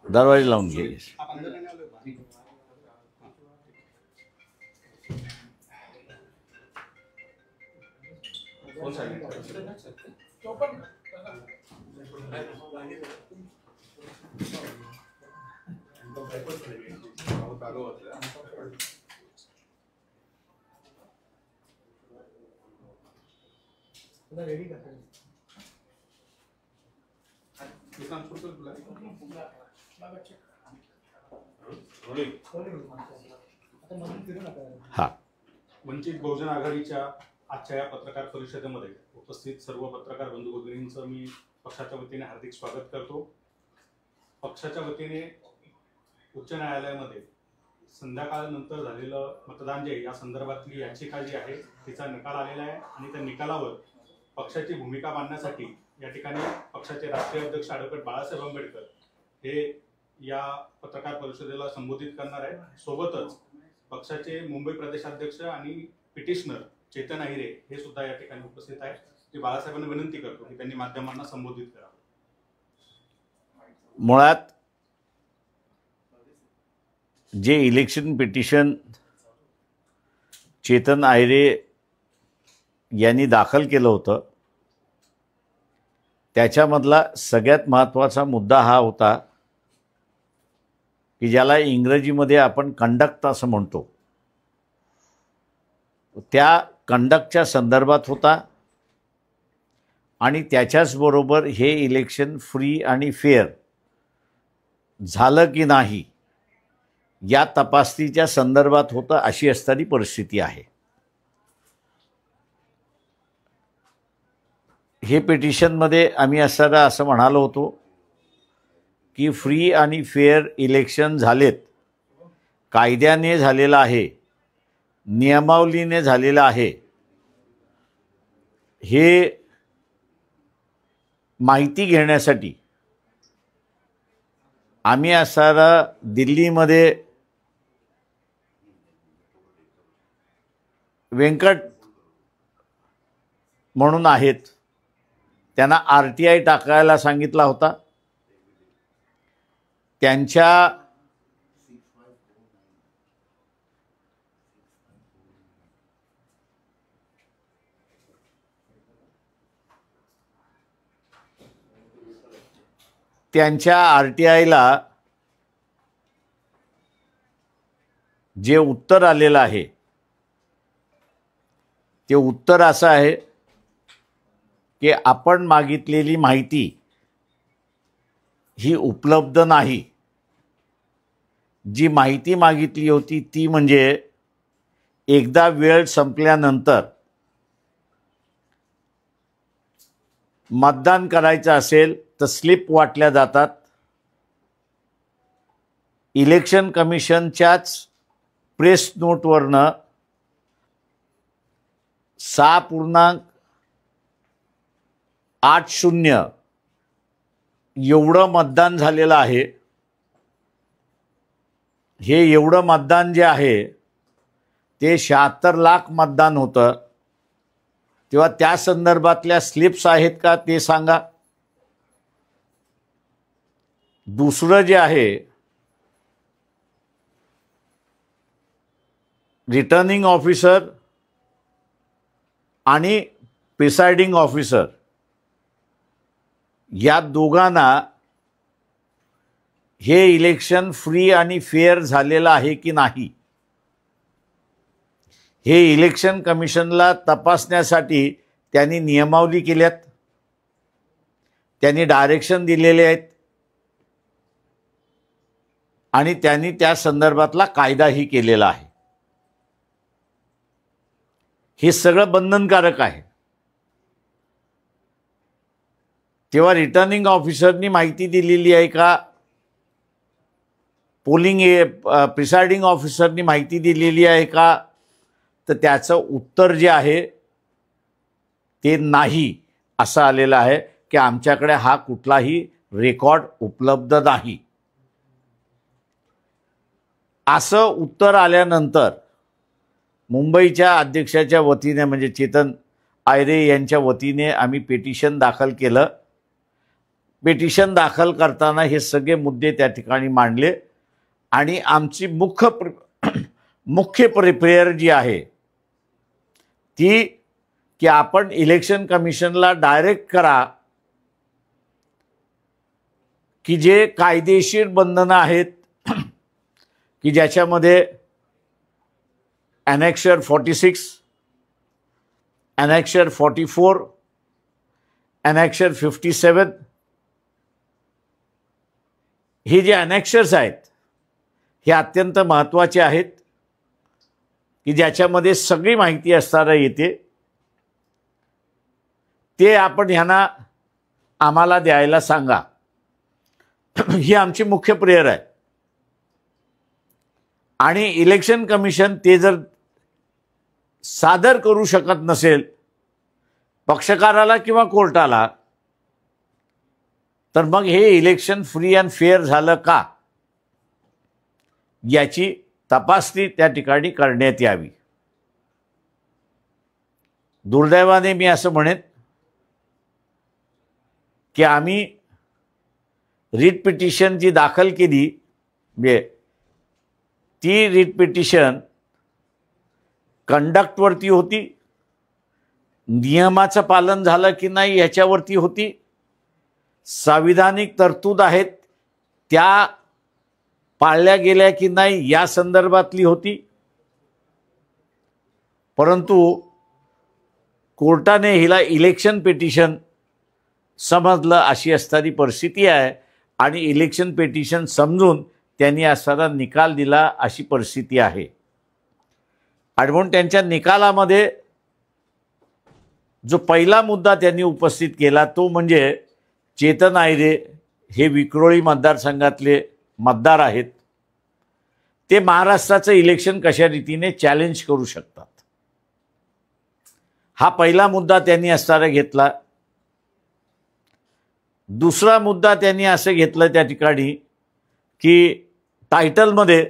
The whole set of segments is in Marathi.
दरवाजे लावून घे. हा, वंचित बहुजन आघाडीच्या आजच्या या पत्रकार परिषदेमध्ये उपस्थित सर्व पत्रकार बंधू भगिनींचं मी पक्षाच्या वतीने हार्दिक स्वागत करतो. पक्षाच्या वतीने उच्च न्यायालयामध्ये संध्याकाळनंतर झालेलं मतदान जे या संदर्भातली याचिका जी आहे तिचा निकाल आलेला आहे आणि त्या निकालावर पक्षाची भूमिका मांडण्यासाठी या ठिकाणी पक्षाचे राष्ट्रीय अध्यक्ष ॲडव्होकेट बाळासाहेब आंबेडकर हे या पत्रकार परिषदेला संबोधित करणार आहेत. सोबतच पक्षाचे मुंबई प्रदेशाध्यक्ष आणि पिटिशनर चेतन अहिरे हे सुद्धा या ठिकाणी उपस्थित आहेत. मी बाळासाहेबांना विनंती करतो की त्यांनी माध्यमांना संबोधित करावं. मुळात जे इलेक्शन पिटिशन चेतन अहिरे यांनी दाखल केलं होतं त्याच्यामधला सगळ्यात महत्त्वाचा मुद्दा हा होता की ज्याला इंग्रजीमध्ये आपण कंडक्ट असं म्हणतो, त्या कंडक्टच्या संदर्भात होता आणि त्याच्याचबरोबर हे इलेक्शन फ्री आणि फेअर झालं की नाही या तपासणीच्या संदर्भात होतं, अशी असणारी परिस्थिती आहे. हे पिटिशनमध्ये आम्ही असं म्हणालो होतो की फ्री आणि फेअर इलेक्शन झालेत, कायद्याने झालेलं आहे, नियमावलीने झालेलं आहे, हे माहिती घेण्यासाठी आम्ही दिल्लीमध्ये व्यंकट म्हणून आहेत, त्यांना RTI टाकायला सांगितला होता. त्यांच्या RTIला जे उत्तर आलेलं आहे ते उत्तर असं आहे की आपण मागितलेली माहिती ही उपलब्ध नाही. जी माहिती मागितली होती ती म्हणजे एकदा वेळ संपल्यानंतर मतदान करायचं असेल तर स्लिप वाटल्या जातात. इलेक्शन कमिशनच्याच प्रेस नोटवरनं 6.80 एवढं मतदान झालेलं आहे. हे एवढं मतदान जे आहे ते 76 लाख मतदान होतं. तेव्हा त्या संदर्भातल्या स्लिप्स आहेत का ते सांगा. दुसरं जे आहे रिटर्निंग ऑफिसर आणि प्रिसाइडिंग ऑफिसर या दोघांना हे इलेक्शन फ्री आणि फेअर झालेलं आहे की नाही हे इलेक्शन कमिशनला तपासण्यासाठी त्यांनी नियमावली केल्यात, त्यांनी डायरेक्शन दिलेले आहेत आणि त्यांनी त्या संदर्भातला कायदाही केलेला आहे. हे सगळं बंधनकारक आहे. तेव्हा रिटर्निंग ऑफिसरनी माहिती दिलेली आहे का, प्रिसाइडिंग ऑफिसरनी माहिती दिलेली आहे का, तर त्याचं उत्तर जे आहे ते नाही असं आलेलं आहे की आमच्याकडे हा कुठलाही रेकॉर्ड उपलब्ध नाही. असं उत्तर आल्यानंतर मुंबईच्या अध्यक्षाच्या वतीने म्हणजे चेतन अहिरे यांच्या वतीने आम्ही पिटिशन दाखल केलं. पिटिशन दाखल करताना हे सगळे मुद्दे त्या ठिकाणी मांडले आणि आमची मुख्य प्रिपेअर जी आहे ती की आपण इलेक्शन कमिशनला डायरेक्ट करा की जे कायदेशीर बंधनं आहेत की ज्याच्यामध्ये ॲनेक्शर 46, ॲनेक्शर 44, ॲनेक्शर 57 हे जे ॲनेक्शर्स आहेत हे अत्यंत महत्त्वाचे आहेत की ज्याच्यामध्ये सगळी माहिती असताना येते ते आपण ह्यांना आम्हाला द्यायला सांगा ही आमची मुख्य प्रेयर आहे। आणि इलेक्शन कमिशन ते जर सादर करू शकत नसेल पक्षकाराला किंवा कोर्टाला तर मग हे इलेक्शन फ्री अँड फेअर झालं का याची तपासणी त्या ठिकाणी करण्यात यावी। दुर्दैवाने मी असं म्हणेन की आम्ही रिट पिटिशन जी दाखल केली म्हणजे ती रिट पिटिशन कंडक्टवरती होती, नियमाचं पालन झालं की नाही याच्यावरती होती, संविधानिक तरतूद आहेत त्या पाळल्या गेल्या की नाही या संदर्भातली होती। परंतु कोर्टाने हिला इलेक्शन पिटिशन समजलं अशी असणारी परिस्थिती आहे आणि इलेक्शन पिटिशन समजून त्यांनी असणारा निकाल दिला अशी परिस्थिती आहे। आणि म्हणून त्यांच्या निकालामध्ये जो पहिला मुद्दा त्यांनी उपस्थित केला तो म्हणजे चेतन आयरे हे विक्रोळी मतदारसंघातले मतदार आहेत, ते महाराष्ट्राचं इलेक्शन कशा रीतीने चॅलेंज करू शकतात हा पहिला मुद्दा त्यांनी असणारा घेतला। दुसरा मुद्दा त्यांनी असं घेतलं त्या ठिकाणी की टायटलमध्ये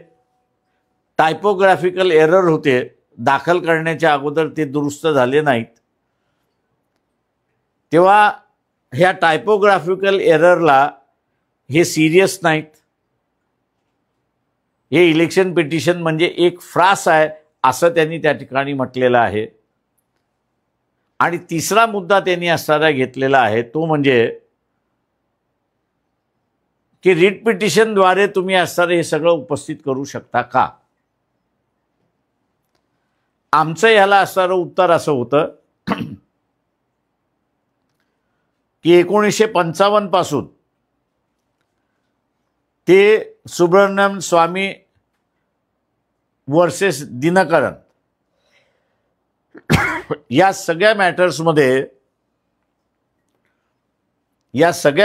टायपोग्राफिकल एरर होते, दाखल करण्याच्या अगोदर ते दुरुस्त झाले नाहीत, तेव्हा ह्या टायपोग्राफिकल एररला हे सिरियस नाहीत, हे इलेक्शन पिटिशन म्हणजे एक फ्रास आहे असं त्यांनी त्या ठिकाणी म्हटलेलं आहे। आणि तिसरा मुद्दा त्यांनी असणारा घेतलेला आहे तो म्हणजे की रिट पिटिशनद्वारे तुम्ही असणारे हे सगळं उपस्थित करू शकता का। आमचं ह्याला असणारं उत्तर असं होतं की 1955 पासून ते सुब्रमण्यम स्वामी वर्सेस दिनकरन या सगळ्या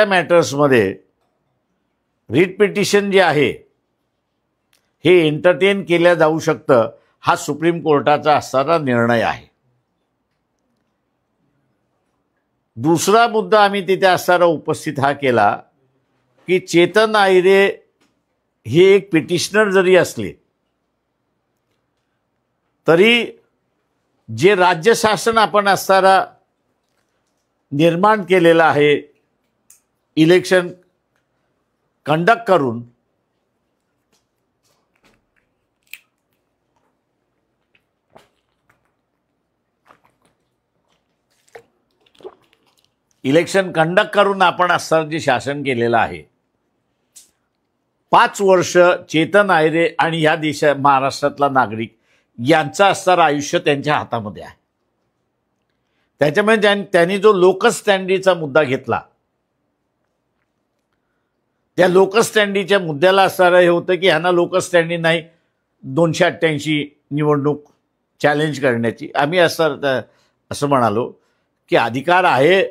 मॅटर्समध्ये रिट पिटिशन जे आहे हे एंटरटेन केल्या जाऊ शकतं हा सुप्रीम कोर्टाचा असणारा निर्णय आहे। दुसरा मुद्दा आम्ही तिथे असणारा उपस्थित हा केला की चेतन आयरे हे एक पिटिशनर जरी असले तरी जे राज्य शासन आपण असणारा निर्माण केलेलं आहे इलेक्शन कंडक्ट करून आपण असणारं जे शासन केलेलं आहे 5 वर्ष चेतन आयरे आणि या महाराष्ट्रातला नागरिक यांचं असणारं आयुष्य त्यांच्या हातामध्ये आहे। त्याच्यामुळे त्यांनी जो लोकस स्टँडीचा मुद्दा घेतला त्या लोकस स्टँडीच्या मुद्द्याला असणारं हे होतं की ह्यांना लोकस स्टँडी नाही 288 निवडणूक चॅलेंज करण्याची। आम्ही असं म्हणालो की अधिकार आहे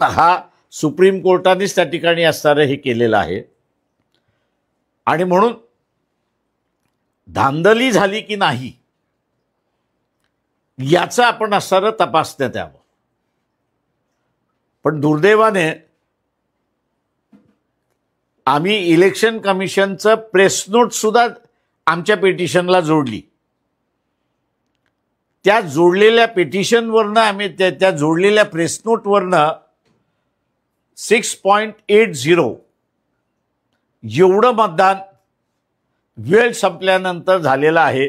हा सुप्रीम कोर्टानेच त्या ठिकाणी असणारं हे केलेलं आहे आणि म्हणून धांदली झाली की नाही याचं आपण असणारं तपासण्यात यावं। पण दुर्दैवाने आम्ही इलेक्शन कमिशनचं प्रेस नोट सुद्धा आमच्या पिटिशनला जोडली। त्या जोडलेल्या पिटिशनवरनं आम्ही त्या जोडलेल्या प्रेस नोटवरनं 6.80 एवढं मतदान वेळ संपल्यानंतर झालेलं आहे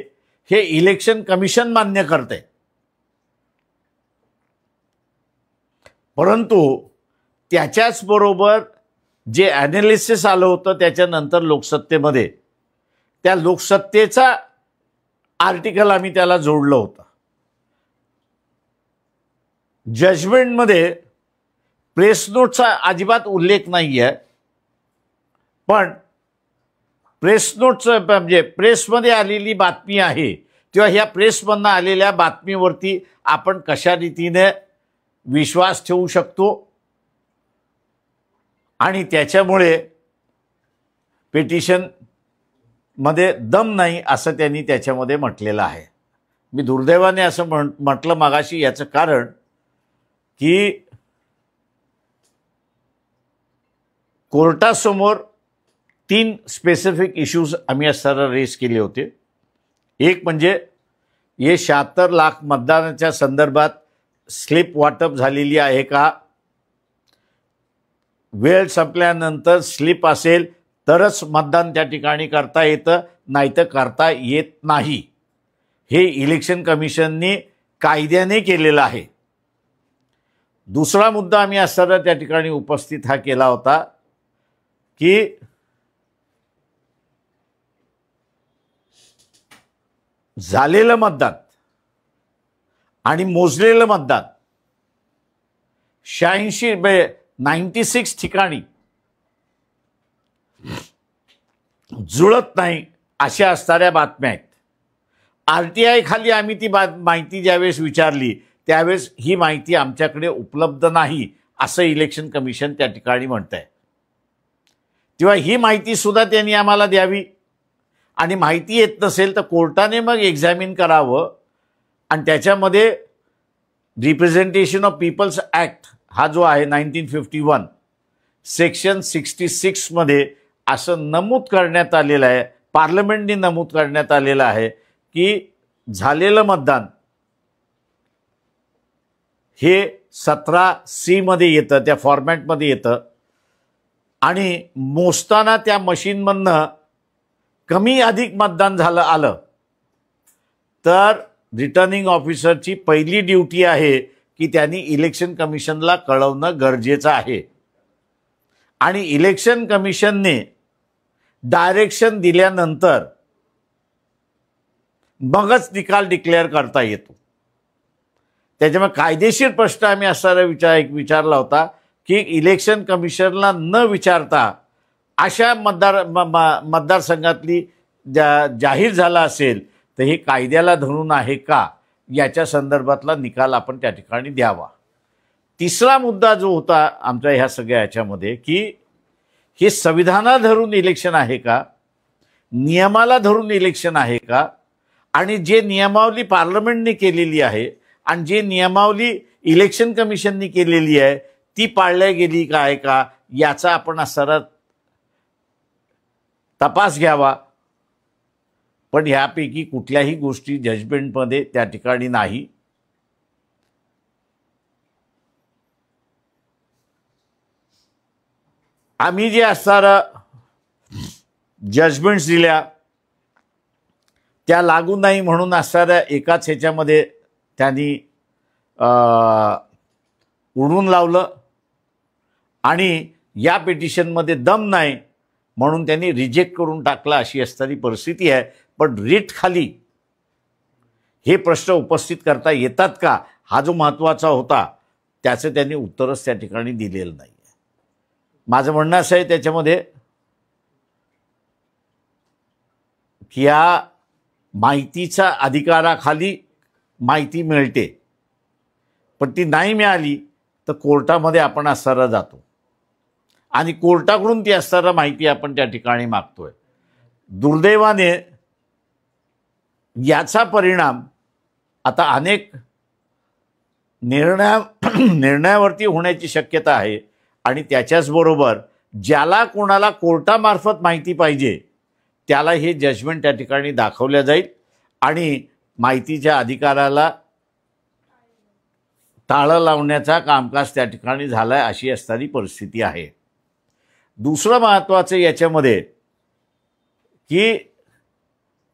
हे इलेक्शन कमिशन मान्य करते. परंतु त्याच्याच बरोबर जे ॲनालिसिस आलं होतं त्याच्यानंतर लोकसत्तेमध्ये, त्या लोकसत्तेचा आर्टिकल आम्ही त्याला जोडलं होतं. जजमेंटमध्ये प्रेस नोटचा अजिबात उल्लेख नाही आहे, पण प्रेस नोटचं म्हणजे प्रेसमध्ये आलेली बातमी आहे किंवा ह्या प्रेसमधनं आलेल्या बातमीवरती आपण कशा रीतीने विश्वास ठेवू शकतो आणि त्याच्यामुळे पिटिशनमध्ये दम नाही असं त्यांनी त्याच्यामध्ये म्हटलेलं आहे. मी दुर्दैवाने असं म्हटलं मागाशी, याचं कारण की कोर्टासमोर 3 स्पेसिफिक इश्यूज आम्ही असताना रेस केले होते. एक म्हणजे हे 76 लाख मतदानाच्या संदर्भात स्लिप वाटप झालेली आहे का, वेळ संपल्यानंतर स्लिप असेल तरच मतदान त्या ठिकाणी करता येतं, नाहीतर करता येत नाही. हे इलेक्शन कमिशनने कायद्याने केलेलं आहे. दुसरा मुद्दा आम्ही असताना त्या ठिकाणी उपस्थित हा केला होता की झालेलं मतदान आणि मोजलेलं मतदान 96 ठिकाणी जुळत नाही अशा असणाऱ्या बातम्या आहेत. RTI खाली आम्ही ती माहिती ज्यावेळेस विचारली त्यावेळेस ही माहिती आमच्याकडे उपलब्ध नाही असं इलेक्शन कमिशन त्या ठिकाणी म्हणत आहे. तेव्हा ही माहिती सुद्धा त्यांनी आम्हाला द्यावी आणि माहिती येत नसेल तर कोर्टाने मग एक्झामिन करावं आणि त्याच्यामध्ये रिप्रेझेंटेशन ऑफ पीपल्स ॲक्ट हा जो आहे 1951 सेक्शन 66 मध्ये असं नमूद करण्यात आलेलं आहे, पार्लमेंटने नमूद करण्यात आलेलं आहे की झालेलं मतदान हे 17C मध्ये येतं, त्या फॉर्मॅटमध्ये येतं आणि मोजताना त्या मशीनमधनं कमी अधिक मतदान आलं तर रिटर्निंग ऑफिसरची पहिली ड्युटी आहे की त्यांनी इलेक्शन कमिशनला कळवणं गरजेचं आहे. आणि इलेक्शन कमिशनने डायरेक्शन दिल्यानंतर मगच निकाल डिक्लेअर करता येतो. त्याच्यामुळे कायदेशीर प्रश्न आम्ही असा विचारला होता की इलेक्शन कमिशनला न विचारता अशा मतदारसंघातली जाहीर झाला असेल तर हे कायद्याला धरून आहे का याच्या संदर्भातला निकाल आपण त्या ठिकाणी द्यावा. तिसरा मुद्दा जो होता आमच्या ह्या सगळ्या याच्यामध्ये की हे संविधानाला धरून इलेक्शन आहे का, नियमाला धरून इलेक्शन आहे का, आणि जे नियमावली पार्लमेंटने केलेली आहे आणि जे नियमावली इलेक्शन कमिशनने केलेली आहे ती पाळल्या गेली का आहे का याचा आपण असं तपास घ्यावा. पण ह्यापैकी कुठल्याही गोष्टी जजमेंटमध्ये त्या ठिकाणी नाही. आम्ही जे असणारं जजमेंट्स दिल्या त्या लागू नाही म्हणून असणाऱ्या एकाच ह्याच्यामध्ये त्यांनी उडवून लावलं आणि या पिटिशनमध्ये दम नाही म्हणून त्यांनी रिजेक्ट करून टाकला अशी असणारी परिस्थिती आहे. पण रीट खाली हे प्रश्न उपस्थित करता येतात का हा जो महत्त्वाचा होता त्याचं त्यांनी उत्तरच त्या ठिकाणी दिलेलं नाही. माझं म्हणणं असं आहे त्याच्यामध्ये की या माहितीच्या अधिकाराखाली माहिती मिळते, पण ती नाही मिळाली तर कोर्टामध्ये आपण असताना जातो आणि कोर्टाकडून ती असताना माहिती आपण त्या ठिकाणी मागतोय. दुर्दैवाने याचा परिणाम आता अनेक निर्णयावरती होण्याची शक्यता आहे आणि त्याच्याचबरोबर ज्याला कोणाला कोर्टामार्फत माहिती पाहिजे त्याला हे जजमेंट त्या ठिकाणी दाखवल्या जाईल आणि माहितीच्या अधिकाराला टाळं लावण्याचा कामकाज त्या ठिकाणी झालाय अशी असणारी परिस्थिती आहे. दुसरं महत्त्वाचं याच्यामध्ये की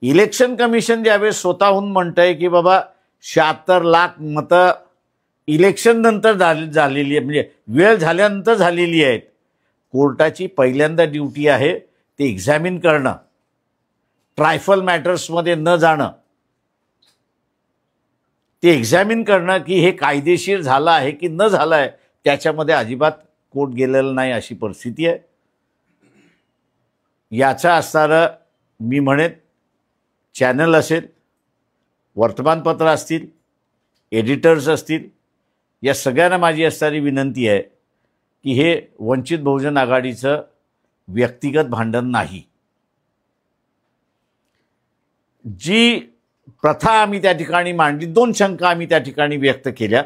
इलेक्शन कमिशन ज्यावेळेस स्वतःहून म्हणतंय की बाबा 76 लाख मतं इलेक्शन नंतर झालेली आहे, म्हणजे वेळ झाल्यानंतर झालेली आहेत. कोर्टाची पहिल्यांदा ड्युटी आहे ते एक्झामिन करणं, ट्रायफल मॅटर्समध्ये न जाणं, ते एक्झामिन करणं की हे कायदेशीर झालं आहे की न झालं आहे. त्याच्यामध्ये अजिबात कोर्ट गेलेलं नाही अशी परिस्थिती आहे. याचं असणारं मी म्हणेन चॅनल असेल, वर्तमानपत्र असतील, एडिटर्स असतील, या सगळ्यांना माझी असणारी विनंती आहे की हे वंचित बहुजन आघाडीचं व्यक्तिगत भांडण नाही. जी प्रथा आम्ही त्या ठिकाणी मांडली, 2 शंका आम्ही त्या ठिकाणी व्यक्त केल्या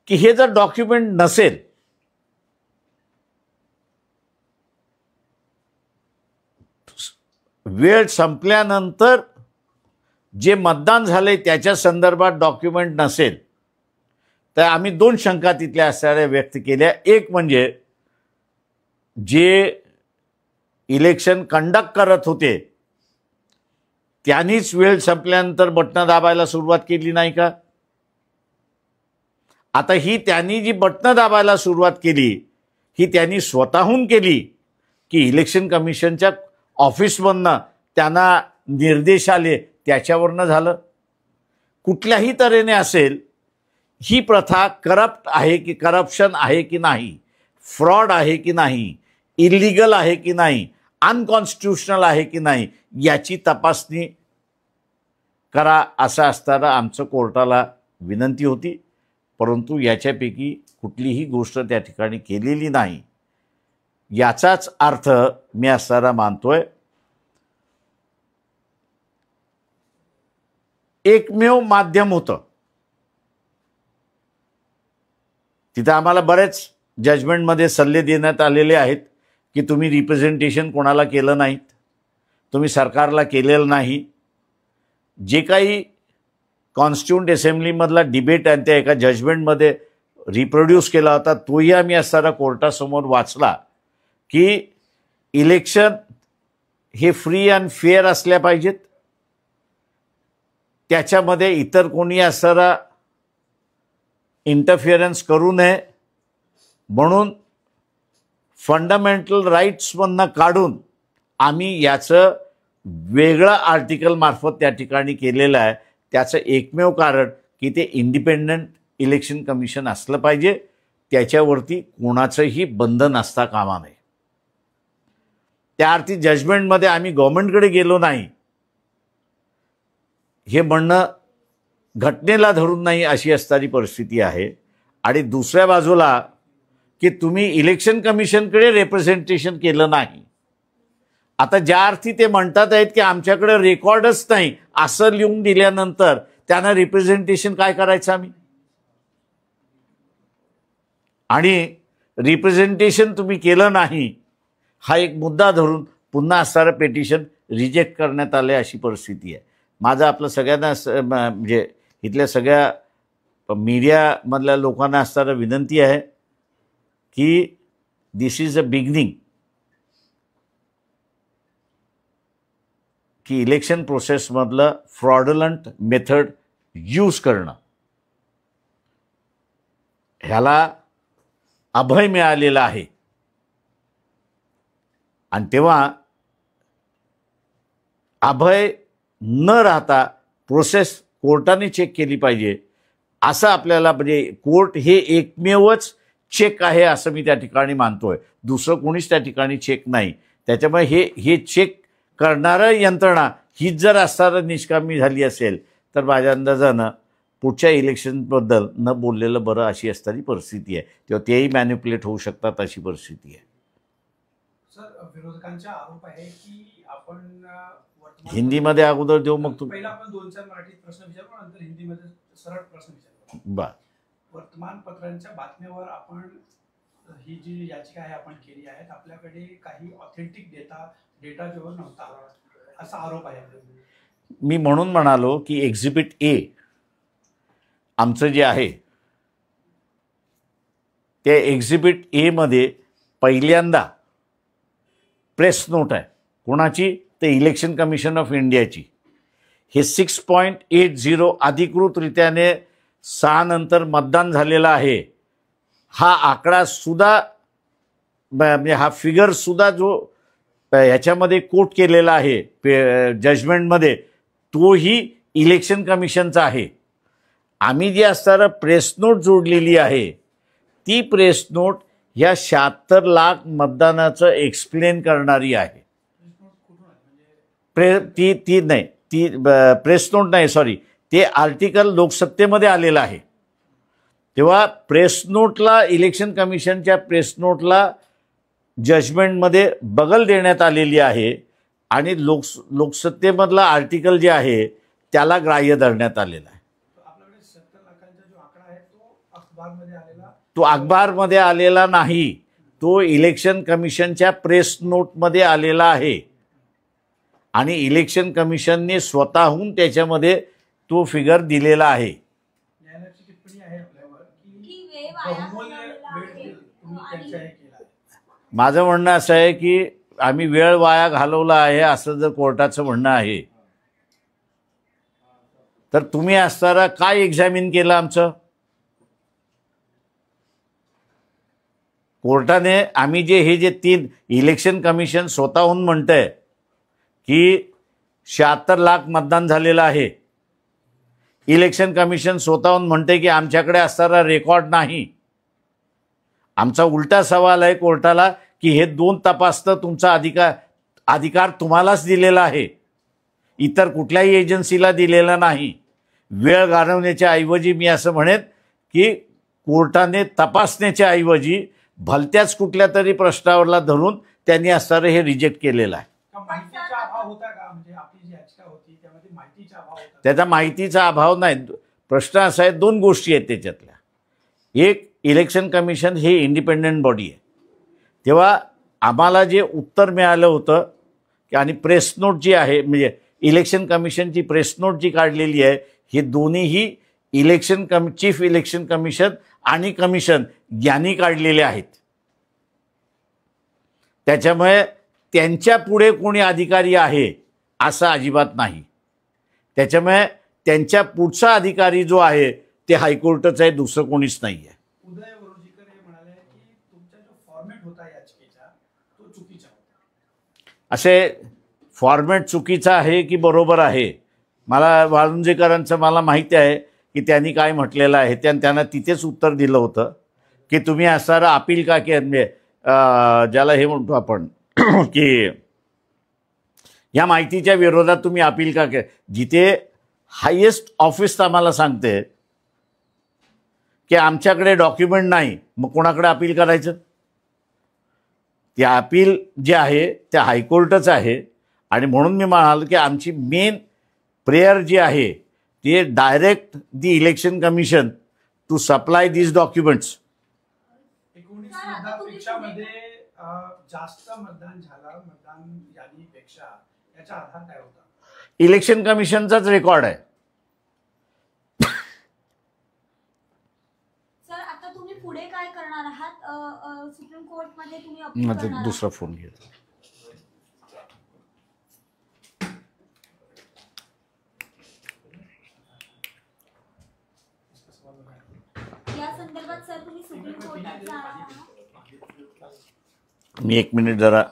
की हे जर डॉक्युमेंट नसेल वेळ संपल्यानंतर जे मतदान झाले त्याच्या संदर्भात डॉक्युमेंट नसेल तर आम्ही 2 शंका तिथल्या असणाऱ्या व्यक्त केल्या. एक म्हणजे जे इलेक्शन कंडक्ट करत होते त्यांनीच वेळ संपल्यानंतर बटणं दाबायला सुरुवात केली नाही का? आता ही त्यांनी जी बटणं दाबायला सुरुवात केली ही त्यांनी स्वतःहून केली की इलेक्शन कमिशनच्या ऑफिसमधनं त्यांना निर्देश आले त्याच्यावरनं झालं? कुठल्याही तऱ्हेने असेल ही प्रथा करप्ट आहे की करप्शन आहे की नाही, फ्रॉड आहे की नाही, इलिगल आहे की नाही, अनकॉन्स्टिट्युशनल आहे की नाही, याची तपासणी करा असं असताना आमचं कोर्टाला विनंती होती. परंतु याच्यापैकी कुठलीही गोष्ट त्या ठिकाणी केलेली नाही. याचाच अर्थ मी असताना मानतोय एकमेव माध्यम होतं. तिथं आम्हाला बरेच जजमेंटमध्ये सल्ले देण्यात आलेले आहेत की तुम्ही रिप्रेझेंटेशन कोणाला केलं नाहीत, तुम्ही सरकारला केलेलं नाही. जे काही कॉन्स्टिट्यूंट असेंब्लीमधला डिबेट आणि त्या एका जजमेंटमध्ये रिप्रोड्यूस केला होता तोही आम्ही असताना कोर्टासमोर वाचला की इलेक्शन हे फ्री अँड फेअर असल्या पाहिजेत. त्याच्यामध्ये इतर कोणी असणारा इंटरफिअरन्स करू नये म्हणून फंडामेंटल राईट्समधनं काढून आम्ही याचं वेगळं आर्टिकल मार्फत त्या ठिकाणी केलेलं आहे. त्याचं एकमेव कारण की ते इंडिपेंडंट इलेक्शन कमिशन असलं पाहिजे, त्याच्यावरती कोणाचंही बंधन असता कामा नये. त्या अर्थी जजमेंटमध्ये आम्ही गव्हर्नमेंटकडे गेलो नाही हे म्हणणं घटनेला धरून नाही अशी असणारी परिस्थिती आहे. आणि दुसऱ्या बाजूला की तुम्ही इलेक्शन कमिशनकडे रिप्रेझेंटेशन केलं नाही. आता ज्या अर्थी ते म्हणतात आहेत की आमच्याकडे रेकॉर्डच नाही असं लिहून दिल्यानंतर त्यांना रिप्रेझेंटेशन काय करायचं आम्ही? आणि रिप्रेझेंटेशन तुम्ही केलं नाही हा एक मुद्दा धरून पुन्हा असणारं पेटिशन रिजेक्ट करण्यात आले अशी परिस्थिती आहे. माझं आपलं सगळ्यांना म्हणजे इथल्या सगळ्या मीडियामधल्या लोकांना असणारं विनंती आहे की दिस इज अ बिगिनिंग की इलेक्शन प्रोसेसमधलं फ्रॉडलंट मेथड यूज करणं ह्याला अभय मिळालेला आहे. आणि तेव्हा अभय न राहता प्रोसेस कोर्टाने चेक केली पाहिजे असं आपल्याला, म्हणजे कोर्ट हे एकमेवच चेक आहे असं मी त्या ठिकाणी मानतोय. दुसरं कोणीच त्या ठिकाणी चेक नाही. त्याच्यामुळे हे चेक करणारं यंत्रणा हीच जर असणारं निष्कामी झाली असेल तर माझ्या अंदाजानं पुढच्या इलेक्शनबद्दल न बोललेलं बरं अशी असणारी परिस्थिती आहे. तेव्हा तेही मॅनिप्युलेट होऊ शकतात अशी परिस्थिती आहे. सर, विरोधकांचा आरोप आहे की आपण हिंदीमध्ये अगोदर देऊ मग तुम्ही. पहिला आपण 2-4 मराठीत प्रश्न विचारू नंतर हिंदीमध्ये सरळ प्रश्न विचारू. बर. वर्तमानपत्रांच्या बातम्यावर आपण ही जी याचिका आहे आपण केली आहे, आपल्याकडे काही ऑथेंटिक डेटा जो नव्हता असा आरोप आहे. मी म्हणून म्हणालो की एक्झिबिट ए आमचं जे आहे त्या एक्झिबिट ए मध्ये पहिल्यांदा प्रेस नोट आहे. कोणाची? ते इलेक्शन कमिशन ऑफ इंडियाची. हे 6.80 अधिकृतरित्याने 6 नंतर मतदान झालेलं आहे. हा आकडा सुद्धा म्हणजे हा फिगर सुद्धा जो ह्याच्यामध्ये कोट केलेला आहे जजमेंटमध्ये, तोही इलेक्शन कमिशनचा आहे. आम्ही जी असताना प्रेस नोट जोडलेली आहे ती प्रेस नोट ह्या 76 लाख मतदानाचं एक्सप्लेन करणारी आहे. ती नाही, ती प्रेस नोट नाही, सॉरी, ते आर्टिकल लोकसत्तेमध्ये आलेलं आहे. तेव्हा प्रेस नोटला, इलेक्शन कमिशनच्या प्रेस नोटला जजमेंटमध्ये बगल देण्यात आलेली आहे आणि लोकसत्तेमधला आर्टिकल जे आहे त्याला ग्राह्य धरण्यात आलेला आहे. आपल्याकडे 70 लाखांचा जो आकडा आहे तो अखबारमध्ये आलेला नाही, तो इलेक्शन कमिशनच्या प्रेस नोटमध्ये आलेला आहे आणि इलेक्शन कमिशनने स्वतःहून त्याच्यामध्ये तो फिगर दिलेला आहे. न्यायालयाची टिप्पणी आहे आपल्यावर की बहुमूल्य वेळ तुम्ही त्यांच्या हे केला. माझं म्हणणं असं आहे की आम्ही वेळ वाया घालवला आहे असं जर कोर्टाचं म्हणणं आहे तर तुम्ही असताना काय एक्झामिन केलं आमचं? कोर्टाने आम्ही हे 3 इलेक्शन कमिशन स्वतःहून म्हणतंय की 76 लाख मतदान झालेलं आहे. इलेक्शन कमिशन स्वतःहून म्हणते की आमच्याकडे असणारा रेकॉर्ड नाही. आमचा उलटा सवाल आहे कोर्टाला की हे 2 तपासतं तुमचा अधिकार तुम्हालाच दिलेला आहे, इतर कुठल्याही एजन्सीला दिलेला नाही. वेळ घालवण्याच्या ऐवजी मी असं म्हणेन की कोर्टाने तपासण्याच्या ऐवजी भलत्याच कुठल्या तरी प्रश्नावरला धरून त्यांनी असणारं हे रिजेक्ट केलेलं आहे. माहितीचा अभाव होता का? म्हणजे आपली जी याचिका होती त्यामध्ये माहितीचा अभाव होता? त्याचा माहितीचा अभाव नाही. प्रश्न असा आहे, 2 गोष्टी आहेत त्याच्यातल्या. एक, इलेक्शन कमिशन हे इंडिपेंडंट बॉडी आहे. तेव्हा आम्हाला जे उत्तर मिळालं होतं आणि प्रेस नोट जी आहे, म्हणजे इलेक्शन कमिशनची प्रेस नोट जी काढलेली आहे, हे दोन्हीही चीफ इलेक्शन कमिशन आणि कमिशन यांनी काढलेले आहेत. त्याच्यामुळे त्यांच्या पुढे कोणी अधिकारी आहे असं अजिबात नाही. त्याच्यामुळे त्यांच्या पुढचा अधिकारी जो आहे ते हायकोर्टच आहे, दुसरं कोणीच नाही आहे. उदय वरोजीकर हे म्हणाले की तुमचा जो फॉर्मॅट होता याचिकेचा तो चुकीचा होता. असे फॉर्मॅट चुकीचा आहे की बरोबर आहे, मला वाळुंजेकरांचं मला माहिती आहे की त्यांनी काय म्हटलेलं आहे. त्यांना तिथेच उत्तर दिलं होतं की तुम्ही असणारं अपील का म्हणजे ज्याला हे म्हणतो आपण की या माहितीच्या विरोधात तुम्ही अपील का केलं. जिथे हायेस्ट ऑफिस आम्हाला सांगते की आमच्याकडे डॉक्युमेंट नाही, मग कोणाकडे अपील करायचं? ते अपील जे आहे ते हायकोर्टच आहे. आणि म्हणून मी म्हणाल की आमची मेन प्रेयर जी आहे ते direct the election commission to supply these documents. 19 मतदारपेक्षामध्ये जास्त मतदान झालं मतदान यादीपेक्षा, याचा आधार काय होता? इलेक्शन कमिशनचाच रेकॉर्ड आहे. सर, आता तुम्ही पुढे काय करणार आहात? सुप्रीम कोर्टमध्ये तुम्ही अपील करणार आहात? दुसरा फोन घे. या संदर्भात सर तुम्ही सुप्रीम कोर्टात जाणार आहात? मी 1 मिनिट जरा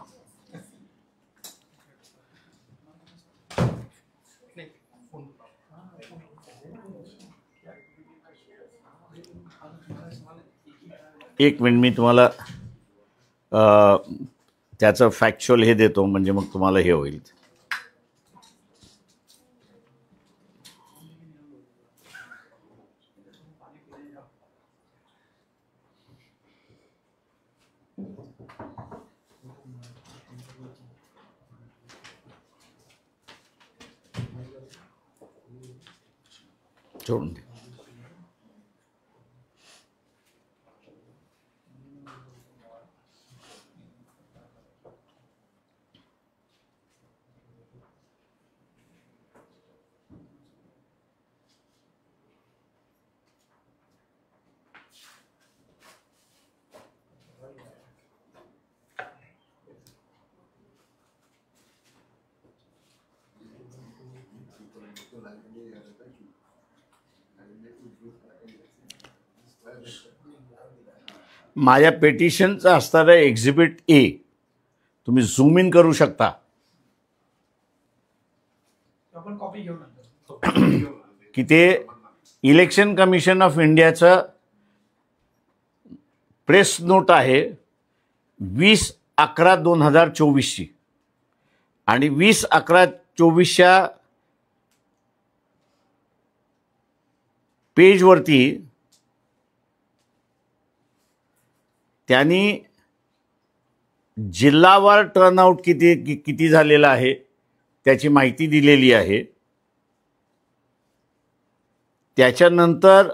एक मिनिट मी तुम्हाला त्याचं फॅक्च्युअल हे देतो, म्हणजे मग तुम्हाला हे होईल. सोडून दे. माझ्या पेटिशनचं असणारं एक्झिबिट ए तुम्ही झूम इन करू शकता. आपण कॉपी घेऊ नंतर. की ते इलेक्शन कमिशन ऑफ इंडियाचं प्रेस नोट आहे 20/11/2024ची आणि 20/11/24च्या पेजवरती त्यांनी जिल्हावार टर्नआउट किती झालेला आहे त्याची माहिती दिलेली आहे. त्याच्यानंतर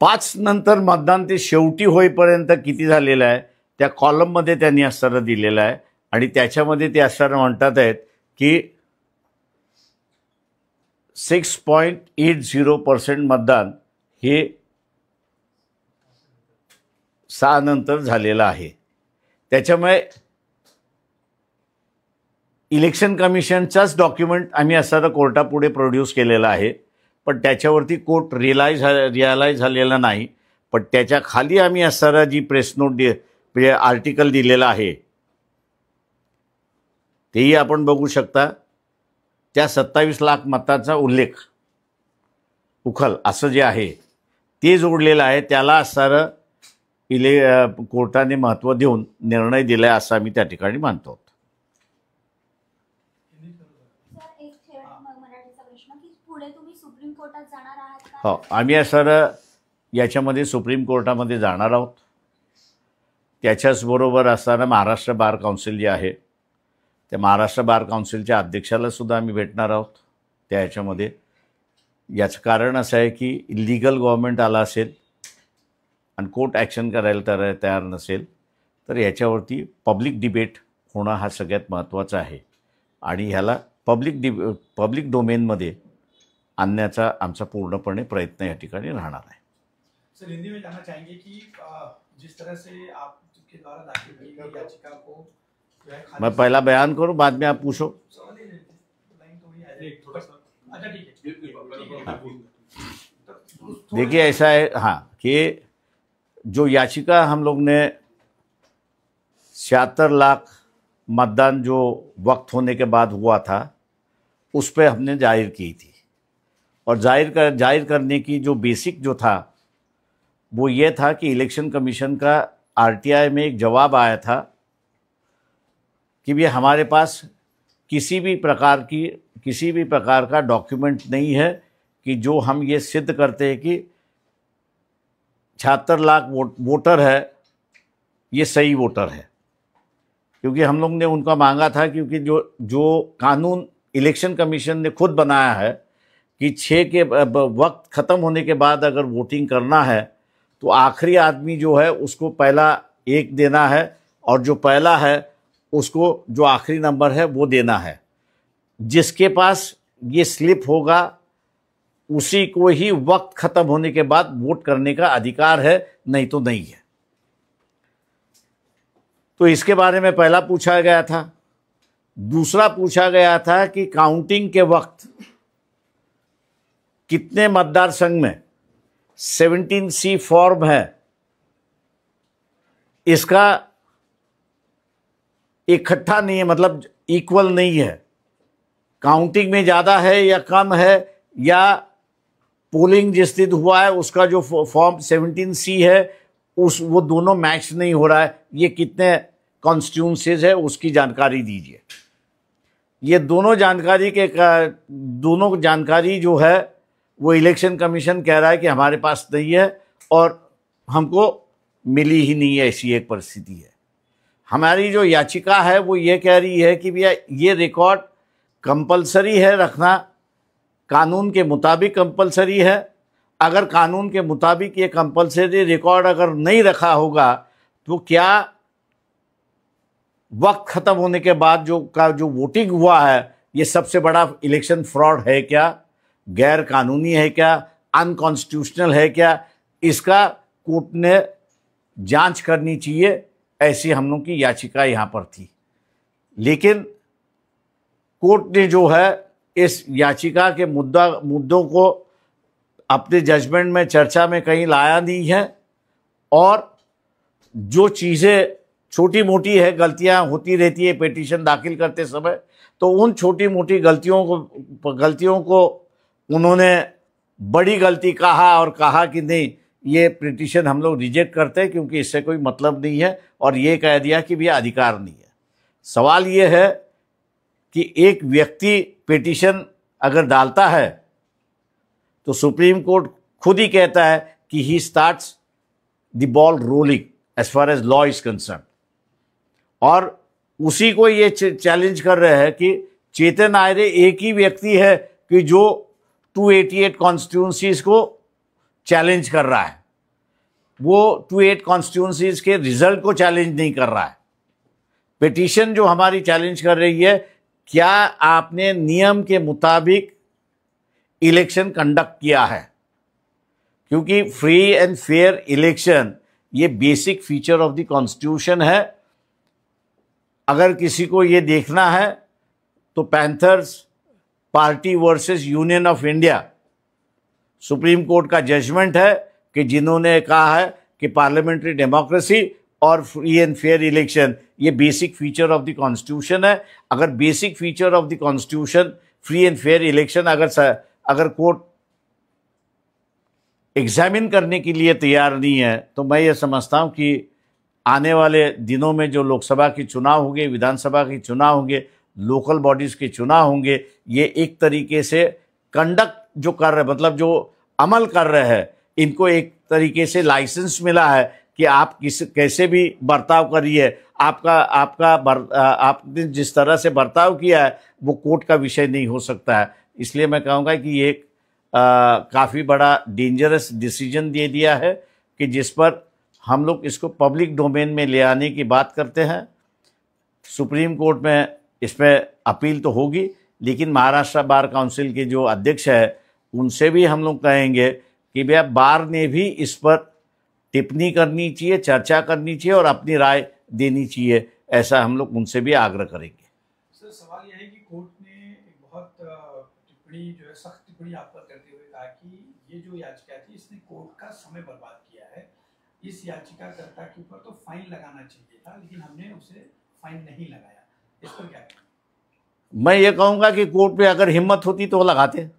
पाच नंतर मतदान ते शेवटी होईपर्यंत किती झालेलं आहे त्या कॉलममध्ये त्यांनी असणारं दिलेलं आहे आणि त्याच्यामध्ये ते असणारं म्हणतात आहेत की 6.80% मतदान हे 6 नंतर झालेलं आहे. त्याच्यामुळे इलेक्शन कमिशनचाच डॉक्युमेंट आम्ही असणारं कोर्टापुढे प्रोड्यूस केलेलं आहे, पण त्याच्यावरती कोर्ट रिअलाईज झालेला नाही. पण त्याच्या खाली आम्ही असणारा जी प्रेस नोट आर्टिकल दिलेला आहे तेही आपण बघू शकता. त्या 27 लाख मताचा उल्लेख उखल असं जे आहे ते जोडलेलं आहे. त्याला असणारं कोर्टाने महत्त्व देऊन निर्णय दिला आहे असं आम्ही त्या ठिकाणी मानतो. सर एक मराठीचा प्रश्न की पुढे तुम्ही सुप्रीम कोर्टात जाणार आहात का? हो, आम्ही असणारं याच्यामध्ये सुप्रीम कोर्टामध्ये जाणार आहोत. त्याच्याचबरोबर असताना महाराष्ट्र बार काउन्सिल जे आहे त्या महाराष्ट्र बार काउन्सिलच्या अध्यक्षाला सुद्धा आम्ही भेटणार आहोत. त्या ह्याच्यामध्ये याचं कारण असं आहे की इलिगल गव्हर्नमेंट आला असेल आणि कोर्ट ॲक्शन करायला तयार नसेल तर याच्यावरती पब्लिक डिबेट होणं हा सगळ्यात महत्त्वाचा आहे आणि ह्याला पब्लिक डोमेनमध्ये आणण्याचा आमचा पूर्णपणे प्रयत्न या ठिकाणी राहणार आहे. सर हिंदी में जानना चाहेंगे कि जिस तरह से आपके द्वारा दाखिल की गई याचिका को मैं पहला बयान करूं बाद में आप पूछो. अच्छा ठीक है. देखिए ऐसा है हाँ कि जो याचिका हम लोग ने 76 लाख मतदान जो वक्त होने के बाद हुआ था उस पर हमने जाहिर की थी और जाहिर करने की जो बेसिक जो था वो ये था कि इलेक्शन कमीशन का आरटीआई में एक जवाब आया था कि भी हमारे पास किसी भी प्रकार का डॉक्यूमेंट नहीं है कि जो हम ये सिद्ध करते हैं कि 76 लाख वोटर है ये सही वोटर है. क्योंकि हम लोग ने उनका मांगा था क्योंकि जो कानून इलेक्शन कमीशन ने खुद बनाया है कि 6 के वक्त ख़त्म होने के बाद अगर वोटिंग करना है तो आखिरी आदमी जो है उसको पहला 1 देना है और जो पहला है उसको जो आखिरी नंबर है वो देना है. जिसके पास ये स्लिप होगा उसी को ही वक्त ख़त्म होने के बाद वोट करने का अधिकार है, नहीं तो नहीं है. तो इसके बारे में पहला पूछा गया था. दूसरा पूछा गया था कि काउंटिंग के वक्त कितने मतदार संघ में 17C फॉर्म है इसका इकट्ठा नहीं है, मतलब इक्वल नहीं है. काउंटिंग में ज़्यादा है या कम है या पोलिंग जिस दिन हुआ है उसका जो फॉर्म 17C है वो दोनों मैच नहीं हो रहा है. ये कितने कॉन्स्टिट्यूंसीज है उसकी जानकारी दीजिए. ये दोनों जानकारी जो है वो इलेक्शन कमीशन कह रहा है कि हमारे पास नहीं है और हमको मिली ही नहीं है. ऐसी एक परिस्थिति है. हमारी जो याचिका है वो ये कह रही है कि भैया ये रिकॉर्ड कंपलसरी है रखना, कानून के मुताबिक कंपलसरी है. अगर कानून के मुताबिक ये कंपलसरी रिकॉर्ड अगर नहीं रखा होगा तो क्या वक्त खत्म होने के बाद जो वोटिंग हुआ है, ये सबसे बड़ा इलेक्शन फ्रॉड है क्या, गैर कानूनी है क्या, अनकॉन्स्टिट्यूशनल है क्या, इसका कोर्ट ने जांच करनी चाहिए। ऐसी हम लोग की याचिका यहाँ पर थी, लेकिन कोर्ट ने जो है इस याचिका के मुद्दों को अपने जजमेंट में चर्चा में कहीं लाया नहीं है, और जो चीज़ें छोटी मोटी है, गलतियां होती रहती है पिटीशन दाखिल करते समय, तो उन छोटी मोटी गलतियों को उन्होंने बड़ी गलती कहा और कहा कि नहीं, ये पिटीशन हम लोग रिजेक्ट करते हैं क्योंकि इससे कोई मतलब नहीं है, और ये कह दिया कि भी अधिकार नहीं है। सवाल ये है कि एक व्यक्ति पिटीशन अगर डालता है तो सुप्रीम कोर्ट खुद ही कहता है कि he starts the ball rolling as far as law is concern, और उसी को ये चैलेंज कर रहे हैं कि चेतन आयरे एक ही व्यक्ति है कि जो 288 कॉन्स्टिट्यूंसीज को चैलेंज कर रहा है, वो 28 कॉन्स्टिट्यूंसीज के रिजल्ट को चैलेंज नहीं कर रहा है। पिटीशन जो हमारी चैलेंज कर रही है, क्या आपने नियम के मुताबिक इलेक्शन कंडक्ट किया है, क्योंकि फ्री एंड फेयर इलेक्शन ये basic feature of the constitution है। अगर किसी को ये देखना है तो panthers party versus union of India supreme court का जजमेंट है कि जिन्होंने कहा है कि पार्लियामेंट्री डेमोक्रेसी और फ्री एंड फेयर इलेक्शन ये basic feature of the constitution है। अगर basic feature of the constitution free end fair election अगर कोर्ट एग्जामिन करने के लिए तैयार नहीं है, तो मैं ये समझता हूँ कि आने वाले दिनों में जो लोकसभा के चुनाव होंगे, विधानसभा के चुनाव होंगे, लोकल बॉडीज़ के चुनाव होंगे, ये एक तरीके से कंडक्ट जो कर रहे, मतलब जो अमल कर रहे हैं, इनको एक तरीके से लाइसेंस मिला है कि आप कैसे भी बर्ताव करिए, आपने जिस तरह से बर्ताव किया है वो कोर्ट का विषय नहीं हो सकता है। इसलिए मैं कहूँगा कि ये काफ़ी बड़ा डेंजरस डिसीजन दे दिया है कि जिस पर हम लोग इसको पब्लिक डोमेन में ले आने की बात करते हैं। सुप्रीम कोर्ट में इसमें अपील तो होगी, लेकिन महाराष्ट्र बार काउंसिल के जो अध्यक्ष है उनसे भी हम लोग कहेंगे कि भैया बार ने भी इस पर टिप्पणी करनी चाहिए, चर्चा करनी चाहिए और अपनी राय देनी चाहिए। ऐसा हम लोग उनसे भी आग्रह करेंगे। सर, सवाल यह है कि कोर्ट ने एक बहुत टिप्पणी जो है, सख्त टिप्पणी आप पर करते हुए कहा कि ये जो याचिका थी इसने कोर्ट का समय बर्बाद किया है। इस याचिकाकर्ता के ऊपर तो फाइन लगाना चाहिए था, लेकिन हमने उसे फाइन नहीं लगाया। इस पर क्या कहें? मैं ये कहूँगा कि कोर्ट पे अगर हिम्मत होती तो वो लगाते।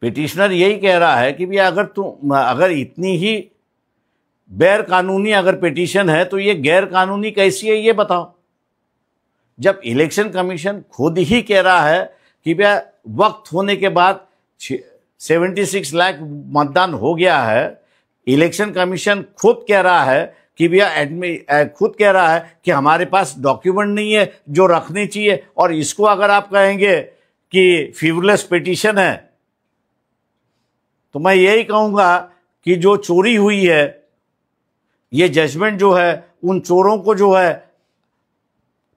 पिटिशनर यही कह रहा है कि भैया अगर इतनी ही गैर कानूनी अगर पिटीशन है तो ये गैर कानूनी कैसी है, ये बताओ। जब इलेक्शन कमीशन खुद ही कह रहा है कि भैया वक्त होने के बाद 76 लाख मतदान हो गया है, इलेक्शन कमीशन खुद कह रहा है कि भैया खुद कह रहा है कि हमारे पास डॉक्यूमेंट नहीं है जो रखने चाहिए, और इसको अगर आप कहेंगे कि फ्रीवलेस पिटीशन है, तो मैं यही कहूँगा कि जो चोरी हुई है, ये जजमेंट जो है उन चोरों को जो है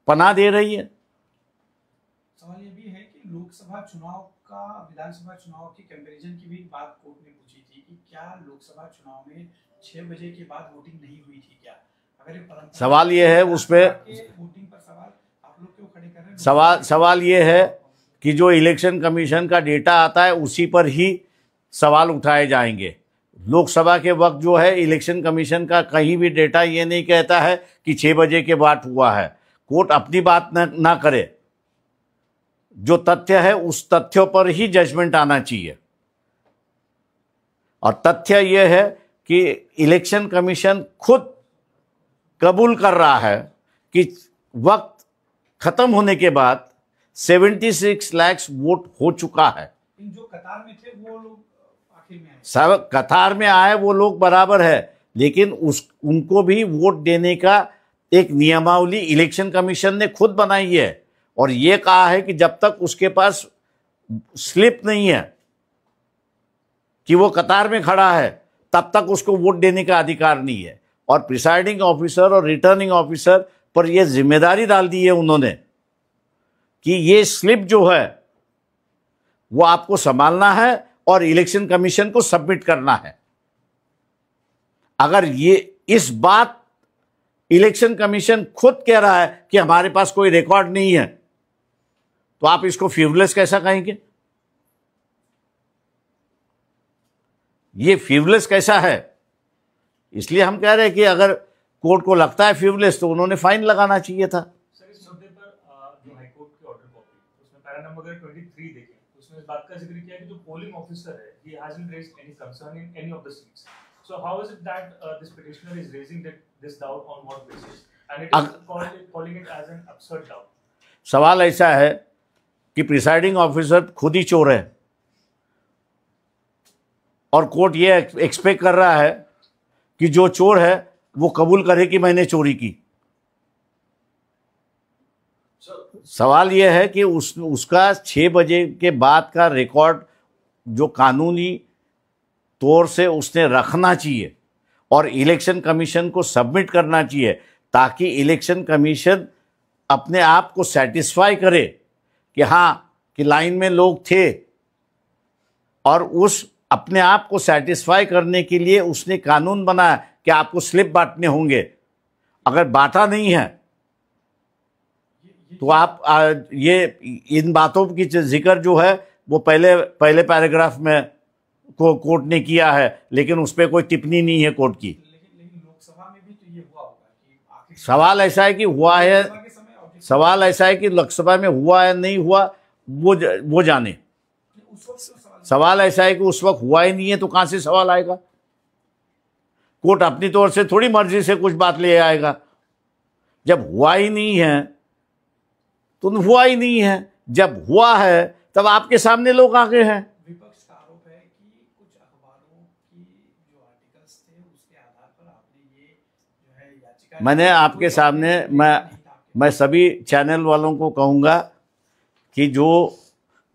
पनाह दे रही है। सवाल ये भी है कि लोकसभा चुनाव का विधानसभा चुनाव की कंपैरिजन की भी बात कोर्ट ने पूछी थी कि क्या लोकसभा चुनाव में 6 बजे के बाद वोटिंग नहीं हुई थी क्या? अगर ये परंपरा सवाल ये है उस पे वोटिंग पर सवाल आप लोग क्यों खड़े कर रहे हैं? सवाल ये है कि जो इलेक्शन कमीशन का डेटा आता है उसी पर ही सवाल उठाए जाएंगे। लोकसभा के वक्त जो है इलेक्शन कमीशन का कहीं भी डेटा ये नहीं कहता है कि 6 बजे के बाद हुआ है। कोर्ट अपनी बात ना करे, जो तथ्य है उस तथ्यों पर ही जजमेंट आना चाहिए। और तथ्य यह है कि इलेक्शन कमीशन खुद कबूल कर रहा है कि वक्त खत्म होने के बाद 76 लाख वोट हो चुका है। जो कतार में थे वो लोग आखिर में आए। सब कतार में आए वो लोग बराबर है, लेकिन उनको भी वोट देने का एक नियमावली इलेक्शन कमीशन ने खुद बनाई है, और ये कहा है कि जब तक उसके पास स्लिप नहीं है कि वो कतार में खड़ा है, तब तक उसको वोट देने का अधिकार नहीं है। और प्रिसाइडिंग ऑफिसर और रिटर्निंग ऑफिसर पर यह जिम्मेदारी डाल दी है उन्होंने कि ये स्लिप जो है वो आपको संभालना है और इलेक्शन कमीशन को सबमिट करना है। अगर ये इस बात इलेक्शन कमीशन खुद कह रहा है कि हमारे पास कोई रिकॉर्ड नहीं है, तो आप इसको फ्यूवलेस कैसा कहेंगे? ये फ्यूवलेस कैसा है? इसलिए हम कह रहे हैं कि अगर कोर्ट को लगता है फ्यूवलेस तो उन्होंने फाइन लगाना चाहिए था। सर, इस मुद्दे पर जो हाईकोर्ट की ऑर्डर कॉपी उसमें पैरा नंबर 23 देखें तो उसमें इस बात का जिक्र किया कि जो पोलिंग ऑफिसर है he hasn't raised any concern in any of the seats. So how is it that this petitioner is raising this doubt on what basis? And it is calling it as an absurd doubt. सवाल ऐसा है कि प्रिसाइडिंग ऑफिसर खुद ही चोर है और कोर्ट ये एक्सपेक्ट कर रहा है कि जो चोर है वो कबूल करे कि मैंने चोरी की। सवाल यह है कि उसका 6 बजे के बाद का रिकॉर्ड जो कानूनी तौर से उसने रखना चाहिए और इलेक्शन कमीशन को सबमिट करना चाहिए, ताकि इलेक्शन कमीशन अपने आप को सेटिस्फाई करे कि हाँ कि लाइन में लोग थे, और उस अपने आप को सेटिस्फाई करने के लिए उसने कानून बनाया कि आपको स्लिप बांटने होंगे। अगर बांटा नहीं है तो आप ये इन बातों की जिक्र जो है वो पहले पैराग्राफ में कोर्ट ने किया है, लेकिन उस पर कोई टिप्पणी नहीं है कोर्ट की। लेकिन लोकसभा में भी तो ये हुआ होगा कि आखिर सवाल ऐसा है कि हुआ है, सवाल ऐसा है कि लोकसभा में हुआ है नहीं हुआ वो जाने। उस वक्त तो सवाल ऐसा है कि उस वक्त हुआ ही नहीं है तो कहां से सवाल आएगा? कोर्ट अपनी तौर से थोड़ी मर्जी से कुछ बात ले आएगा। जब हुआ ही नहीं है तो हुआ ही नहीं है, जब हुआ है तब आपके सामने लोग आगे हैं। विपक्ष का आरोप है कि कुछ अखबारों की जो आर्टिकल्स थे उसके आधार पर आपने ये जो है याचिका, मैंने आपके सामने मैं सभी चैनल वालों को कहूँगा कि जो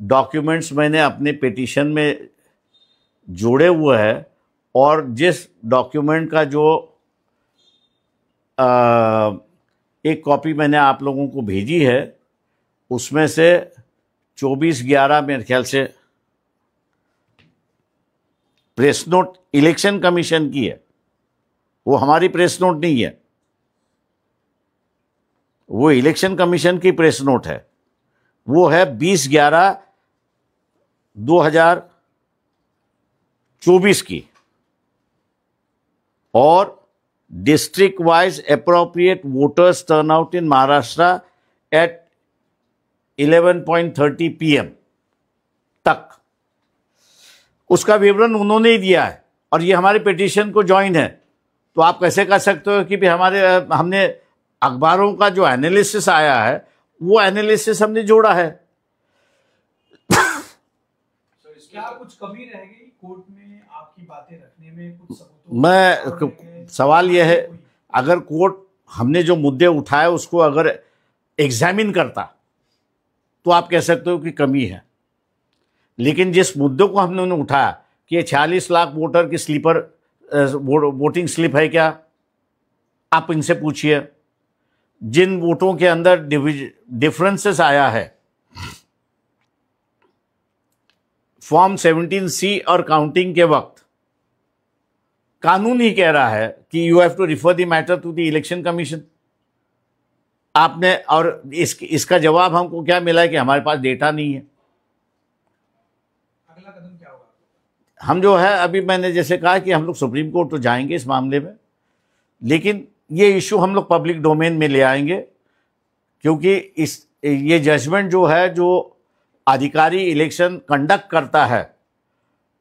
डॉक्यूमेंट्स मैंने अपने पिटीशन में जोड़े हुए हैं और जिस डॉक्यूमेंट का जो एक कॉपी मैंने आप लोगों को भेजी है उसमें से 24/11 मेरे ख्याल से प्रेस नोट इलेक्शन कमीशन की है, वो हमारी प्रेस नोट नहीं है, वो इलेक्शन कमीशन की प्रेस नोट है। वो है 20/11/2024 की, और district wise appropriate voters turnout in Maharashtra at 11:30 PM तक उसका विवरण उन्होंने ही दिया है, और ये हमारे पिटीशन को ज्वाइन है। तो आप कैसे कह सकते हो कि भी हमने अखबारों का जो एनालिसिस आया है वो एनालिसिस हमने जोड़ा है। क्या कुछ कमी रह गई कोर्ट में आपकी बातें रखने में, कुछ सबूतों सवाल यह है, अगर कोर्ट हमने जो मुद्दे उठाए उसको अगर एग्जामिन करता तो आप कह सकते हो कि कमी है, लेकिन जिस मुद्दों को हमने उठाया कि 46 लाख वोटर की स्लीपर वोटिंग स्लिप है क्या, आप इनसे पूछिए। जिन वोटों के अंदर डिफरेंसेस आया है फॉर्म 17C और काउंटिंग के वक्त, कानून ही कह रहा है कि you have to refer the matter to the election commission. आपने और इसका जवाब हमको क्या मिला है कि हमारे पास डेटा नहीं है। अगला कदम क्या होगा? हम जो है अभी मैंने जैसे कहा कि हम लोग सुप्रीम कोर्ट तो जाएंगे इस मामले में, लेकिन ये इशू हम लोग पब्लिक डोमेन में ले आएंगे, क्योंकि ये जजमेंट जो है जो अधिकारी इलेक्शन कंडक्ट करता है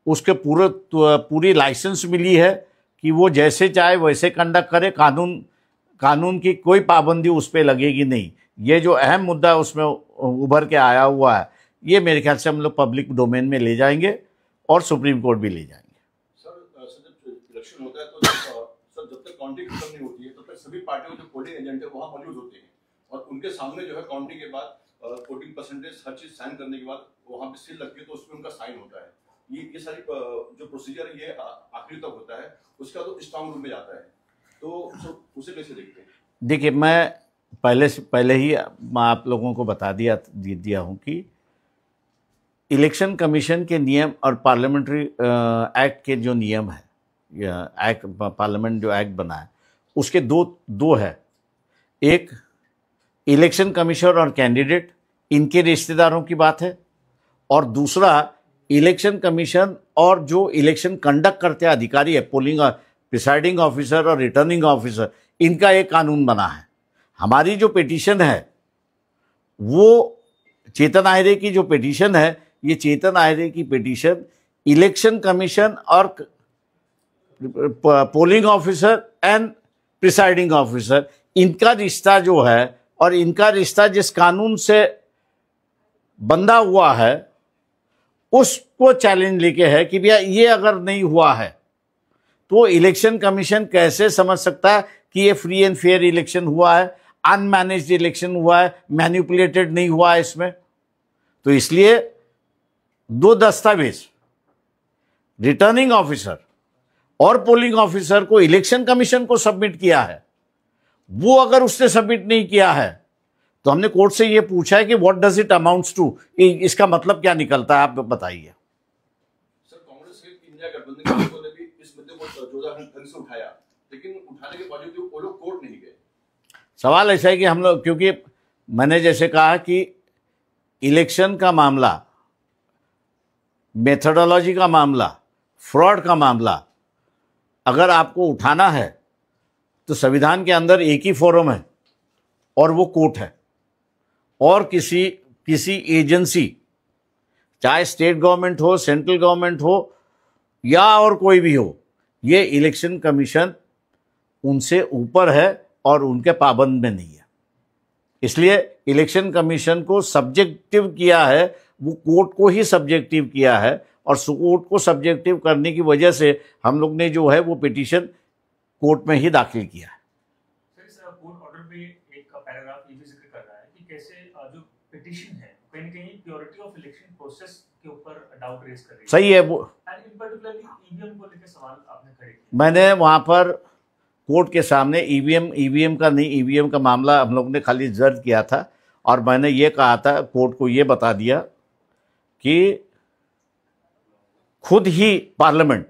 उसके पूरी लाइसेंस मिली है कि वो जैसे चाहे वैसे कंडक्ट करे, कानून की कोई पाबंदी उस पर लगेगी नहीं। ये जो अहम मुद्दा उसमें उभर के आया हुआ है, ये मेरे ख्याल से हम लोग पब्लिक डोमेन में ले जाएंगे और सुप्रीम कोर्ट भी ले जाएंगे। सर जब इलेक्शन होता है तो सर जब तक काउंटिंग खत्म नहीं होती है तो फिर सभी पार्टियों जो पोलिंग एजेंट है वहाँ मौजूद होते हैं, और उनके सामने जो है काउंटिंग के बाद वोटिंग परसेंटेज हर चीज साइन करने के बाद वहाँ पे सील लगती है तो उसमें उनका साइन होता है। ये सारी जो प्रोसीजर ये आखिरी तक होता है, उसका तो स्ट्रांग रूम में जाता है। तो उसे कैसे देखते हैं? देखिए, मैं पहले ही मैं आप लोगों को बता दिया हूं कि इलेक्शन कमीशन के नियम और पार्लियामेंट्री एक्ट के जो नियम है, एक्ट पार्लियामेंट जो एक्ट बना है उसके दो है। एक, इलेक्शन कमीशन और कैंडिडेट इनके रिश्तेदारों की बात है, और दूसरा इलेक्शन कमीशन और जो इलेक्शन कंडक्ट करते हैं अधिकारी है, पोलिंग प्रिसाइडिंग ऑफिसर और रिटर्निंग ऑफिसर, इनका एक कानून बना है। हमारी जो पिटीशन है वो चेतन आहिरे की जो पिटीशन है, ये चेतन आहिरे की पिटीशन इलेक्शन कमीशन और polling officer end presiding officer, इनका रिश्ता जो है और इनका रिश्ता जिस कानून से बंधा हुआ है उसको चैलेंज लेके है कि भैया ये अगर नहीं हुआ है तो इलेक्शन कमीशन कैसे समझ सकता है कि ये फ्री एंड फेयर इलेक्शन हुआ है, अनमैनेज्ड इलेक्शन हुआ है, मैनिपुलेटेड नहीं हुआ है इसमें। तो इसलिए दो दस्तावेज, रिटर्निंग ऑफिसर और पोलिंग ऑफिसर को इलेक्शन कमीशन को सबमिट किया है, वो अगर उसने सबमिट नहीं किया है तो हमने कोर्ट से ये पूछा है कि what does it amounts to, इसका मतलब क्या निकलता है, आप बताइए। सर, कांग्रेस के इंडिया गठबंधन के लोगों ने भी इस मुद्दे को जोरदार ढंग से उठाया, लेकिन उठाने के बावजूद वो लोग कोर्ट नहीं गए। सवाल ऐसा है कि हम लोग, क्योंकि मैंने जैसे कहा कि इलेक्शन का मामला, मेथोडोलॉजी का मामला, फ्रॉड का मामला अगर आपको उठाना है तो संविधान के अंदर एक ही फोरम है और वो कोर्ट है, और किसी एजेंसी, चाहे स्टेट गवर्नमेंट हो, सेंट्रल गवर्नमेंट हो या और कोई भी हो, ये इलेक्शन कमीशन उनसे ऊपर है और उनके पाबंद में नहीं है। इसलिए इलेक्शन कमीशन को सब्जेक्टिव किया है, वो कोर्ट को ही सब्जेक्टिव किया है, और कोर्ट को सब्जेक्टिव करने की वजह से हम लोग ने जो है वो पिटीशन कोर्ट में ही दाखिल किया है। सर, इस कोर्ट ऑर्डर पे एक पैराग्राफ ये भी जिक्र कर रहा है कि कैसे जो पिटीशन है कहीं न कहीं प्योरिटी ऑफ इलेक्शन प्रोसेस के ऊपर डाउट रेज कर रही है। सही है वो, एंड इन पर्टिकुलरली ईवीएम को लेकर सवाल आपने खड़े किए। मैंने वहाँ पर कोर्ट के सामने ईवीएम का नहीं, ईवीएम का मामला हम लोग ने खाली दर्ज किया था, और मैंने ये कहा था, कोर्ट को ये बता दिया कि खुद ही पार्लियामेंट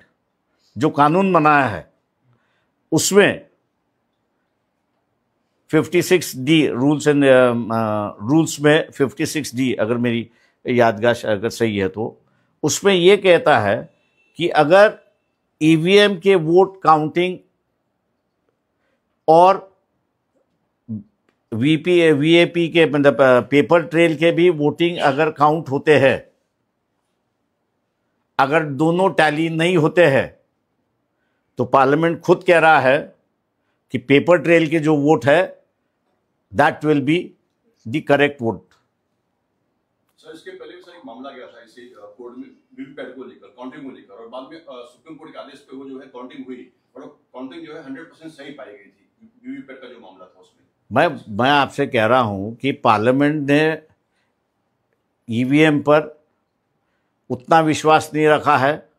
जो कानून बनाया है उसमें 56D रूल्स में 56D, अगर मेरी याददाश्त अगर सही है तो उसमें ये कहता है कि अगर ईवीएम के वोट काउंटिंग और वीएपी के मतलब पेपर ट्रेल के भी वोटिंग अगर काउंट होते हैं, अगर दोनों टैली नहीं होते हैं तो पार्लियामेंट खुद कह रहा है कि पेपर ट्रेल के जो वोट है that will be the correct vote. Sir, इसके पहले भी सर एक मामला गया था इसी कोर्ट में वीवीपैट को लेकर, काउंटिंग को लेकर, और बाद में सुप्रीम कोर्ट के आदेश पे वो जो है काउंटिंग हुई, और काउंटिंग जो है 100% सही पाई गई थी वीवीपैट का जो मामला था उसमें। मैं आपसे कह रहा हूं कि पार्लियामेंट ने ईवीएम पर उतना विश्वास नहीं रखा है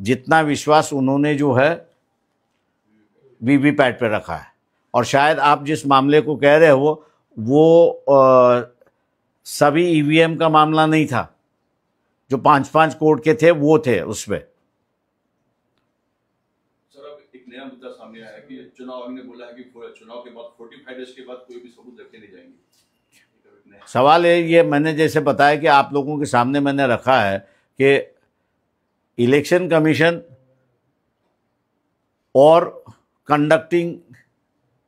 जितना विश्वास उन्होंने जो है वीवीपैट पे रखा है, और शायद आप जिस मामले को कह रहे हो वो सभी ईवीएम का मामला नहीं था, जो 5-5 कोर्ट के थे वो थे उसमें। सर, अब एक नया मुद्दा सामने आया है कि चुनाव आयोग ने बोला है कि चुनाव के बाद 45 डेज के बाद कोई भी सबूत रखे नहीं जाएंगे। सवाल है, ये मैंने जैसे बताया कि आप लोगों के सामने मैंने रखा है कि इलेक्शन कमीशन और कंडक्टिंग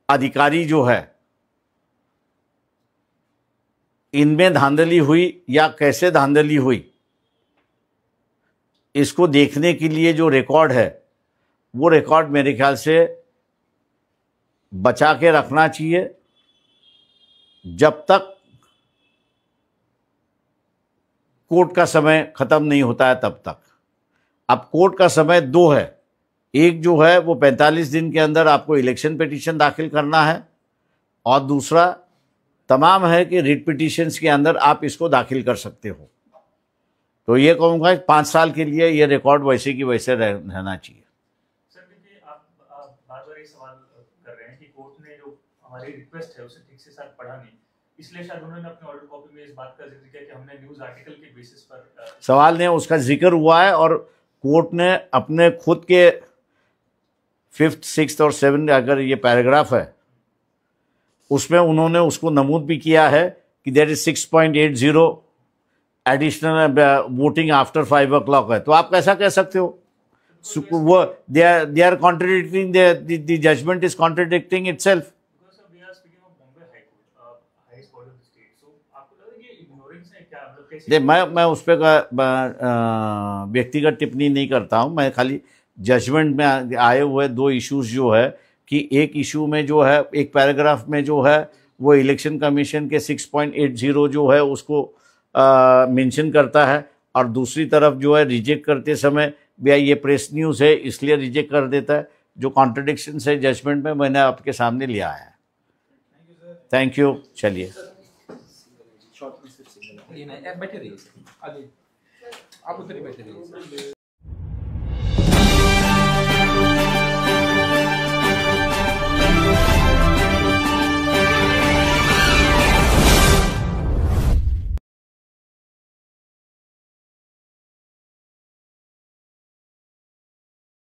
अधिकारी जो है, इनमें धांधली हुई या कैसे धांधली हुई, इसको देखने के लिए जो रिकॉर्ड है वो रिकॉर्ड मेरे ख्याल से बचा के रखना चाहिए जब तक कोर्ट का समय खत्म नहीं होता है तब तक। अब कोर्ट का समय 2 है, एक जो है वो 45 दिन के अंदर आपको इलेक्शन पिटीशन दाखिल करना है, और दूसरा तमाम है कि रिट पिटीशंस के अंदर आप इसको दाखिल कर सकते हो। तो ये कहूँगा 5 साल के लिए ये रिकॉर्ड वैसे की वैसे रहना चाहिए। सर, देखिए, आप बार बार ये सवाल कर रहे हमारी रिक्वेस्ट है उसे ठीक से साथ पढ़ा नहीं, इसलिए शायद उन्होंने अपने ऑर्डर कॉपी में इस बात का जिक्र किया कि हमने न्यूज आर्टिकल के बेसिस पर सवाल ने उसका जिक्र हुआ है और कोर्ट ने अपने खुद के 5th, 6th और 7th अगर ये पैराग्राफ है उसमें उन्होंने उसको नमूद भी किया है कि there is 6.80 additional voting after 5 o'clock है। तो आप कैसा कह सकते हो? वो they are contradicting, the judgement is contradicting itself. because we are speaking of Bombay High Court, highest court of the state, so आपको लग रहा है कि ignorance है क्या, मतलब कैसे? देख मैं उस पर व्यक्तिगत टिप्पणी नहीं करता हूँ, मैं खाली जजमेंट में आए हुए 2 इश्यूज जो है कि एक इशू में जो है एक पैराग्राफ में जो है वो इलेक्शन कमीशन के 6.80 जो है उसको मेंशन करता है और दूसरी तरफ जो है रिजेक्ट करते समय भैया ये प्रेस न्यूज़ है इसलिए रिजेक्ट कर देता है। जो कॉन्ट्रडिक्शन है जजमेंट में मैंने आपके सामने लिया है। Thank you. चलिए बैठे रहिए, आप उधर ही बैठे रहिए।